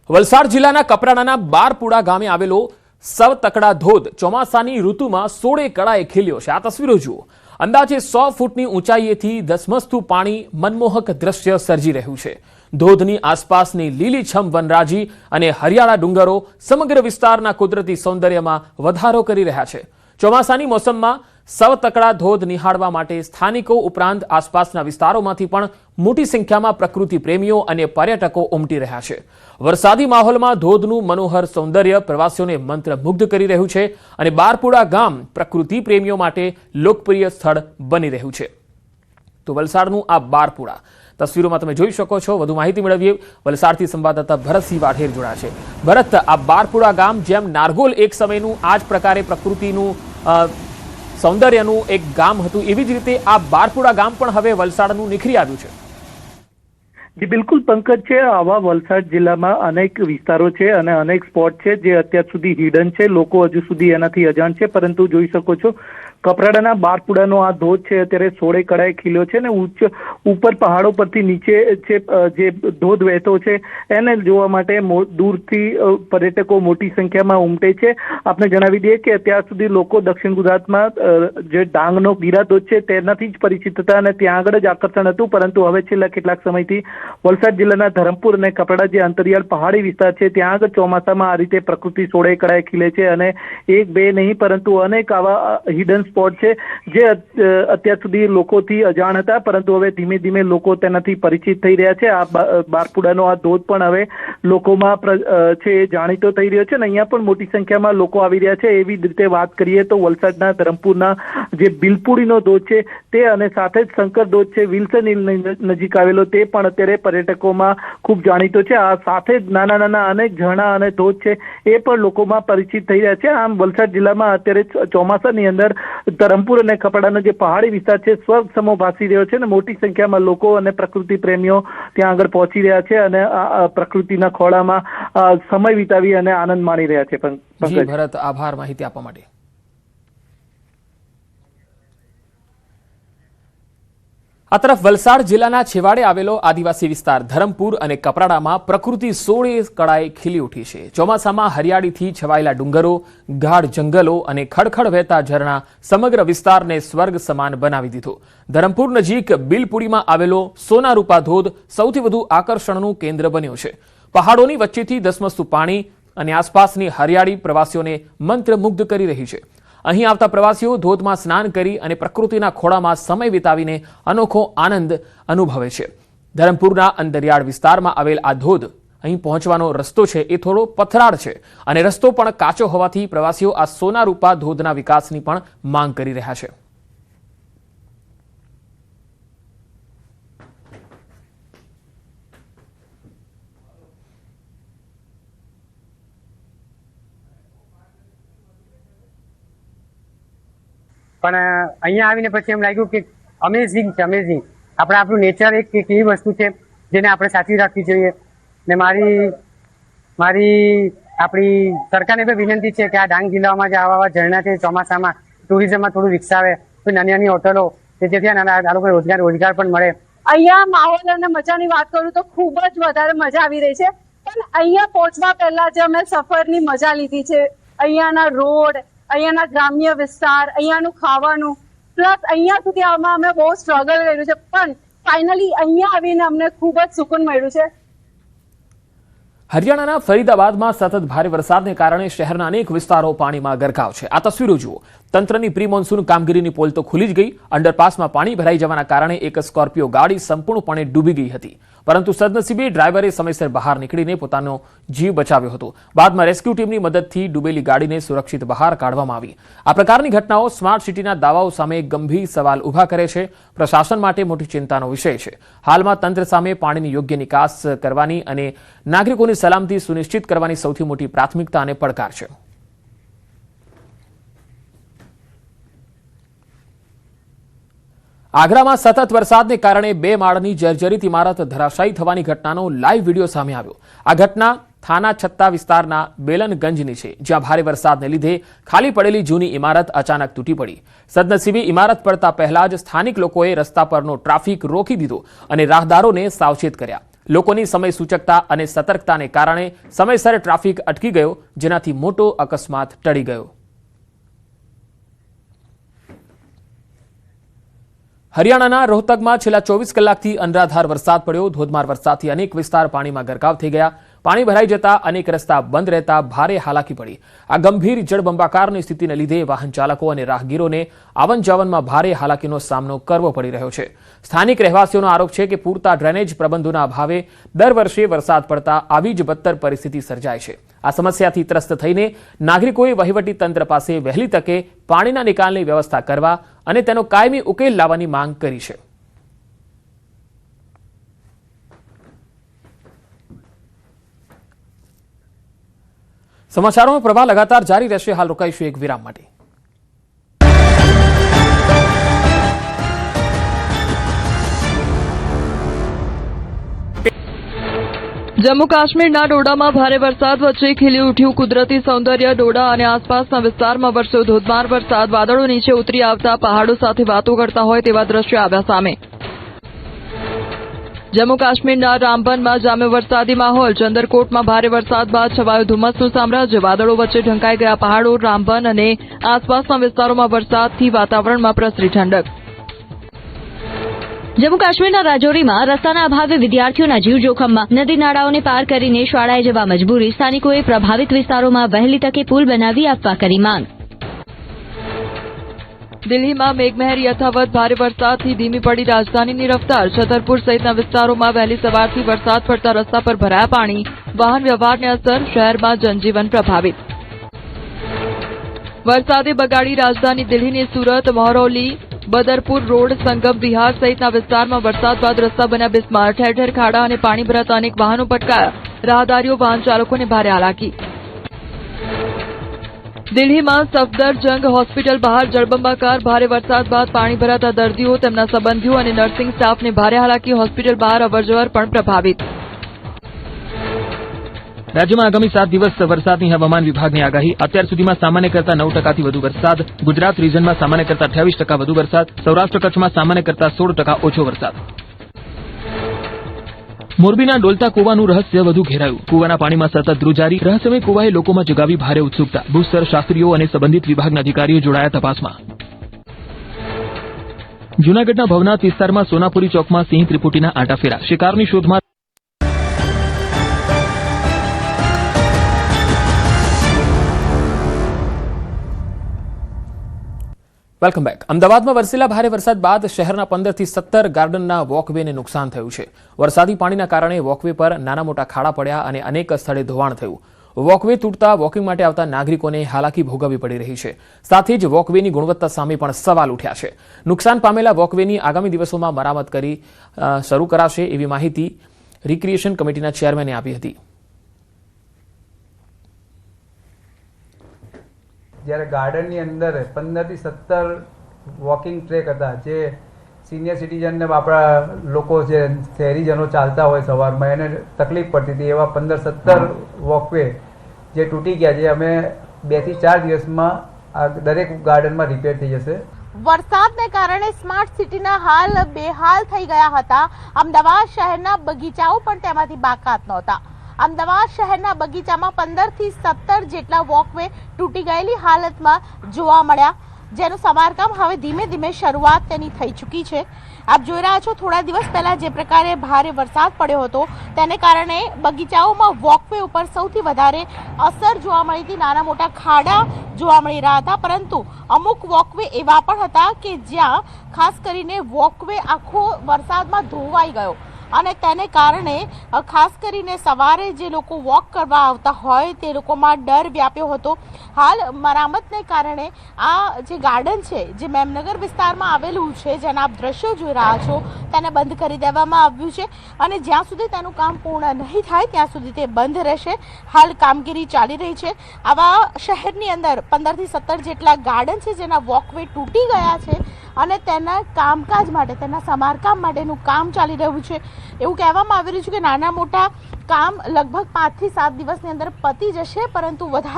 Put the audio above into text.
વલસાડ જિલ્લાના કપરાડાના બારપુડા ગામે આવેલો સવતકડા ધોધ ચોમાસાની ઋતુમાં સોળે કળાએ ખીલ્યો છે। આ તસવીરો જુઓ। અંદાજે 100 ફૂટની ઊંચાઈએથી ધસમસતું પાણી મનમોહક દ્રશ્ય સર્જી રહ્યું છે। ધોધની આસપાસની લીલીછમ વનરાજી અને હરિયાળા ડુંગરો સમગ્ર વિસ્તારના કુદરતી સૌંદર્યમાં વધારો કરી રહ્યા છે। ચોમાસાની મોસમમાં સવતકડા ધોધ નિહાળવા માટે સ્થાનિકો ઉપરાંત આસપાસના વિસ્તારોમાંથી પણ મોટી સંખ્યામાં પ્રકૃતિ પ્રેમીઓ અને પર્યટકો ઉમટી રહ્યા છે। વરસાદી માહોલમાં ધોધનું મનોહર સૌંદર્ય પ્રવાસીઓને મંત્રમુગ્ધ કરી રહ્યું છે અને બારપુડા ગામ પ્રકૃતિ પ્રેમીઓ માટે લોકપ્રિય સ્થળ બની રહ્યું છે। તો વલસાડનું આ બારપુડા તસવીરોમાં તમે જોઈ શકો છો। વધુ માહિતી મેળવીએ વલસાડથી સંવાદદાતા ભરતસિંહ વાઢેર જોડાયા છે। ભરત, આ બારપુડા ગામ જેમ નારગોલ એક સમયનું આ જ પ્રકારે પ્રકૃતિનું સૌંદર્યનું એક ગામ હતું, એવી જ રીતે આ બારપુડા ગામ પણ હવે વલસાડનું નિખરી આવ્યું છે। जी बिल्कुल पंकज है। आवा वलसाड जिला में अनेक विस्तारों है और अनेक स्पॉट है जे अत्यार सुधी हिडन है, लोग हजू सुधी एनाथी अजाण है। परंतु जोई शको छो कपराडाना बारपुडानो आ धोध है अत्यारे सोळे कड़ाए खील्यो छे ने उच्च ऊपर पहाड़ों परथी नीचे जे धोध वहेतो छे एने जोवा माटे दूरथी पर्यटको मोटी संख्या में उमटे छे। आपने जणावी दीए के अत्यार सुधी लोको दक्षिण गुजरातमां जे डांगनो गीरा धोध छे तेनाथी ज परिचित हता अने त्यां आगळ ज आकर्षण हतुं। परंतु हवे छेल्ला केटलाक समयथी वलसाड जिल्लाना धरमपुर અને કપરાડા જે અંતરિયાળ પહાડી વિસ્તાર છે ત્યાં આગળ ચોમાસામાં આ રીતે પ્રકૃતિ સોળે કળાએ ખીલે છે અને એક બે નહીં પરંતુ અનેક આવા હિડન સ્પોટ છે જે અત્યાર સુધી લોકોથી અજાણ હતા, પરંતુ હવે ધીમે ધીમે લોકો તેનાથી પરિચિત થઈ રહ્યા છે। આ બારપુડાનો આ ધોધ પણ હવે લોકોમાં છે જાણીતો થઈ રહ્યો છે અને અહીંયા પણ મોટી સંખ્યામાં લોકો આવી રહ્યા છે। એવી રીતે વાત કરીએ તો વલસાડના ધરમપુરના જે બિલપુડીનો ધોધ છે તે અને સાથે જ શંકર ધોધ છે વિલ્સન હિલ નજીક આવેલો તે પણ અત્યારે पर्यटकों खूब जाणीतो छे। आ साथे नाना नाना अनेक झरना अने धोध छे ए पण लोकोमां परिचित थई रह्या छे। आम वलसाड जिल्लामां अत्यारे ચોમાસાની અંદર ધરમપુર અને કપરાડાનો જે પહાડી વિસ્તાર છે સ્વર્ગ સમો ભાસી રહ્યો છે અને મોટી સંખ્યામાં લોકો અને પ્રકૃતિ પ્રેમીઓ ત્યાં આગળ પહોંચી રહ્યા છે અને આ પ્રકૃતિના ખોળામાં સમય વિતાવી અને આનંદ માણી રહ્યા છે। જી ભરત, આભાર માહિતી આપવા માટે। આ તરફ વલસાડ જિલ્લાના છેવાડે આવેલો આદિવાસી વિસ્તાર ધરમપુર અને કપરાડામાં પ્રકૃતિ સોળે કળાએ ખીલી ઉઠી છે। ચોમાસામાં હરિયાળીથી છવાયેલા ડુંગરો, ગાઢ જંગલો અને ખડખડ વહેતા ઝરણા સમગ્ર વિસ્તારને સ્વર્ગ સમાન બનાવી દીધો। ધરમપુર નજીક બિલપુડીમાં આવેલો સોનારૂપા ધોધ સૌથી વધુ આકર્ષણનું કેન્દ્ર બન્યો છે। પહાડોની વચ્ચેથી ધસમસતું પાણી અને આસપાસની હરિયાળી પ્રવાસીઓને મંત્રમુગ્ધ કરી રહી છે। અહીં આવતા પ્રવાસીઓ ધોધમાં સ્નાન કરી અને પ્રકૃતિના ખોળામાં સમય વિતાવીને અનોખો આનંદ અનુભવે છે। ધરમપુરના અંતરિયાળ વિસ્તારમાં આવેલ આ ધોધ અહીં પહોંચવાનો રસ્તો છે એ થોડો પથરાળ છે અને રસ્તો પણ કાચો હોવાથી પ્રવાસીઓ આ સોનારૂપા ધોધના વિકાસની પણ માંગ કરી રહ્યા છે। પણ અહીંયા આવીને પછી એમ લાગ્યું કે અમેઝિંગ છે, અમેઝિંગ। આપણે આપણું નેચર એક એવી વસ્તુ છે જેને આપણે સાચવી રાખવી જોઈએ ને મારી આપણી સરકારને બી વિનંતી છે કે આ ડાંગ જિલ્લામાં જે આવા ઝરણા છે ચોમાસામાં ટુરિઝમમાં થોડું વિકસાવે, કોઈ નાની નાની હોટલો કે જેથી આ લોકો રોજગાર પણ મળે। અહીંયા માહોલ અને મજાની વાત કરું તો ખૂબ જ વધારે મજા આવી રહી છે। પણ અહીંયા પહોંચવા પહેલા જે અમે સફરની મજા લીધી છે, અહીંયાના રોડ, અહીંયાના ગ્રામ્ય વિસ્તાર, અહીંયાનું ખાવાનું, પ્લસ અહીંયા સુધી આવવામાં અમે બહુ સ્ટ્રગલ કર્યું છે, પણ ફાઇનલી અહીંયા આવીને અમને ખૂબ જ સુકૂન મળ્યું છે। હરિયાણાના ફરીદાબાદમાં સતત ભારે વરસાદને કારણે શહેરના અનેક વિસ્તારો પાણીમાં ગરકાવ છે। આ તસવીરો જુઓ। તંત્રની પ્રી મોન્સૂન કામગીરીની પોલ તો ખુલી જ ગઈ। અંડરપાસમાં પાણી ભરાઈ જવાના કારણે એક સ્કોર્પિયો ગાડી સંપૂર્ણપણે ડૂબી ગઈ હતી, પરંતુ સદનસીબે ડ્રાઈવરે સમયસર બહાર નીકળીને પોતાનો જીવ બચાવ્યો હતો। બાદમાં રેસ્ક્યુ ટીમની મદદથી ડૂબેલી ગાડીને સુરક્ષિત બહાર કાઢવામાં આવી। આ પ્રકારની ઘટનાઓ સ્માર્ટ સિટીના દાવાઓ સામે ગંભીર સવાલ ઉભા કરે છે। પ્રશાસન માટે મોટી ચિંતાનો વિષય છે। હાલમાં તંત્ર સામે પાણીની યોગ્ય નિકાસ કરવાની અને નાગરિકોની સલામતી સુનિશ્ચિત કરવાની સૌથી મોટી પ્રાથમિકતા અને પડકાર છે। આગ્રામાં સતત વરસાદને કારણે 2 માળની જર્જરિત ઇમારત ધરાશાયી થવાની ઘટનાનો લાઈવ વિડીયો સામે આવ્યો। આ ઘટના થાના છત્તા વિસ્તારના બેલનગંજની છે, જ્યાં ભારે વરસાદને લીધે ખાલી પડેલી જૂની ઇમારત અચાનક તૂટી પડી। સદનસીબે ઇમારત પડતા પહેલા જ સ્થાનિક લોકોએ રસ્તા પરનો ટ્રાફિક રોકી દીધો અને રાહદારોને સાવચેત કર્યા। લોકોની સમય સૂચકતા અને સતર્કતાને કારણે સમયસર ટ્રાફિક અટકી ગયો, જેનાથી મોટો અકસ્માત ટળી ગયો. હરિયાણાના રોહતકમાં છેલ્લા 24 કલાકથી અનરાધાર વરસાદ પડ્યો. ધોધમાર વરસાદથી અનેક વિસ્તાર પાણીમાં ગરકાવ થઈ ગયા. પાણી ભરાઈ જતા અનેક રસ્તા બંધ રહેતા ભારે હાલાકી પડી. આ ગંભીર જળબંબાકારની સ્થિતિને લીધે વાહન ચાલકો અને રાહગીરોને આવન જાવનમાં ભારે હાલાકીનો સામનો કરવો પડી રહ્યો છે. સ્થાનિક રહેવાસીઓનો આરોપ છે કે પૂરતા ડ્રેનેજ પ્રબંધોના અભાવે દર વર્ષે વરસાદ પડતા આવી જ બદતર પરિસ્થિતિ સર્જાય છે. આ સમસ્યાથી ત્રસ્ત થઈને નાગરિકોએ વહીવટી તંત્ર પાસે વહેલી તકે પાણીના નિકાલની વ્યવસ્થા કરવા અને તેનો કાયમી ઉકેલ લાવવાની માંગ કરી છે. સમાચારોનો પ્રવાહ લગાતાર જારી રહેશે. હાલ રોકાઈશું એક વિરામ માટે. જમ્મુ કાશ્મીરના ડોડામાં ભારે વરસાદ વચ્ચે ખીલી ઉઠ્યું કુદરતી સૌંદર્ય. ડોડા અને આસપાસના વિસ્તારમાં વરસ્યો ધોધમાર વરસાદ. વાદળો નીચે ઉતરી આવતા પહાડો સાથે વાતો કરતા હોય તેવા દ્રશ્યો આવ્યા સામે. જમ્મુ કાશ્મીરના રામબનમાં જામ્યો વરસાદી માહોલ. ચંદરકોટમાં ભારે વરસાદ બાદ છવાયું ધુમ્મસનું સામ્રાજ્ય. વાદળો વચ્ચે ઢંકાઈ ગયા પહાડો. રામબન અને આસપાસના વિસ્તારોમાં વરસાદથી વાતાવરણમાં પ્રસરી ઠંડક. જમ્મુ કાશ્મીરના રાજૌરીમાં રસ્તાના અભાવે વિદ્યાર્થીઓના જીવ જોખમમાં. નદી નાળાઓને પાર કરીને શાળાએ જવા મજબૂરી. સ્થાનિકોએ પ્રભાવિત વિસ્તારોમાં વહેલી તકે પુલ બનાવી આપવા કરી માંગ. દિલ્હીમાં મેઘમહેર યથાવત. ભારે વરસાદથી ધીમી પડી રાજધાનીની રફતાર. છતરપુર સહિતના વિસ્તારોમાં વહેલી સવારથી વરસાદ પડતા રસ્તા પર ભરાયા પાણી. વાહન વ્યવહારને અસર. શહેરમાં જનજીવન પ્રભાવિત. વરસાદે બગાડી રાજધાની દિલ્હીની સુરત, મહરૌલી, બદરપુર રોડ, સંગમ વિહાર સહિતના વિસ્તારમાં વરસાદ બાદ રસ્તા બન્યા બિસ્માર. ઠેર ઠેર ખાડા અને પાણી ભરાતા અનેક વાહનો પટકાયા. રાહદારીઓ વાહન ચાલકોને ભારે હાલાકી. દિલ્હીમાં સફદરજંગ હોસ્પિટલ બહાર જળબંબાકાર. ભારે વરસાદ બાદ પાણી ભરાતા દર્દીઓ, તેમના સંબંધીઓ અને નર્સિંગ સ્ટાફને ભારે હાલાકી. હોસ્પિટલ બહાર અવરજવર પણ પ્રભાવિત. રાજ્યમાં આગામી 7 દિવસ વરસાદની હવામાન વિભાગની આગાહી. અત્યાર સુધીમાં સામાન્ય કરતા 9%થી વધુ વરસાદ. ગુજરાત રીજનમાં સામાન્ય કરતા 28% વધુ વરસાદ. સૌરાષ્ટ્ર કચ્છમાં સામાન્ય કરતા 16% ઓછો વરસાદ. મોરબીના ડોલતા કુવાનું રહસ્ય વધુ ઘેરાયું. કુવાના પાણીમાં સતત ધ્રુજારી. રહસ્યમય કુવાએ લોકોમાં જગાવી ભારે ઉત્સુકતા. ભૂસ્તર શાસ્ત્રીઓ અને સંબંધિત વિભાગના અધિકારીઓ જોડાયા તપાસમાં. જૂનાગઢના ભવનાથ વિસ્તારમાં સોનાપુરી ચોકમાં સિંહ ત્રિપુટીના આંટાફેરા. શિકારની શોધમાં વેલકમ બેક. અમદાવાદમાં વરસેલા ભારે વરસાદ બાદ શહેરના 15 થી 17 ગાર્ડનના વોકવેને નુકસાન થયું છે. વરસાદી પાણીના કારણે વોકવે પર નાના મોટા ખાડા પડ્યા અને અનેક સ્થળે ધોવાણ થયું. વોકવે તૂટતા વોકિંગ માટે આવતા નાગરિકોને હાલાકી ભોગવવી પડી રહી છે. સાથે જ વોકવેની ગુણવત્તા સામે પણ સવાલ ઉઠ્યા છે. નુકસાન પામેલા વોકવેની આગામી દિવસોમાં મરામત કરી શરૂ કરાશે એવી માહિતી રિક્રિએશન કમિટીના ચેરમેને આપી હતી. જ્યારે ગાર્ડનની અંદર 15 થી 17 વોકિંગ ટ્રેક હતા, જે સિનિયર સિટીઝનને આપણા લોકો જે શહેરીજનો ચાલતા હોય સવારમાં એને તકલીફ પડતી હતી, એવા 15-17 વોકવે જે તૂટી ગયા, જે અમે 2 થી 4 દિવસમાં આ દરેક ગાર્ડનમાં રિપેર થઈ જશે. વરસાદને કારણે સ્માર્ટ સિટીના હાલ બેહાલ થઈ ગયા હતા. અમદાવાદ શહેરના બગીચાઓ પણ તેમાંથી બાકાત નહોતા. અમદાવાદ શહેરના બગીચામાં 15 થી 17 જેટલા વોકવે તૂટી ગયેલી હાલતમાં જોવા મળ્યા, જેનું સમારકામ હવે ધીમે ધીમે શરૂઆત તેની થઈ ચૂકી છે. આપ જોઈ રહ્યા છો, થોડા દિવસ પહેલા જે પ્રકારે ભારે વરસાદ પડ્યો હતો તેને કારણે બગીચાઓમાં વોકવે ઉપર સૌથી વધારે અસર જોવા મળી હતી. નાના મોટા ખાડા જોવા મળી રહ્યા હતા, પરંતુ અમુક વોકવે એવા પણ હતા કે જ્યાં ખાસ કરીને વોકવે આખો વરસાદમાં ધોવાઈ ગયો અને તેને કારણે ખાસ કરીને સવારે જે લોકો વોક કરવા આવતા હોય તે લોકોમાં ડર વ્યાપ્યો હતો. હાલ મરામતને કારણે આ જે ગાર્ડન છે, જે મેમનગર વિસ્તારમાં આવેલું છે, જેના આપ દ્રશ્યો જોઈ રહ્યા છો, તેને બંધ કરી દેવામાં આવ્યું છે અને જ્યાં સુધી તેનું કામ પૂર્ણ નહીં થાય ત્યાં સુધી તે બંધ રહેશે. હાલ કામગીરી ચાલી રહી છે. આવા શહેરની અંદર 15 થી 17 જેટલા ગાર્ડન છે જેના વોકવે તૂટી ગયા છે અને તેના કામકાજ માટે, તેના સમારકામ માટેનું કામ ચાલી રહ્યું છે. એવું કહેવામાં આવી રહ્યું છે કે નાના મોટા કામ લગભગ 5 થી 7 દિવસની અંદર પતી જશે, પરંતુ વધારે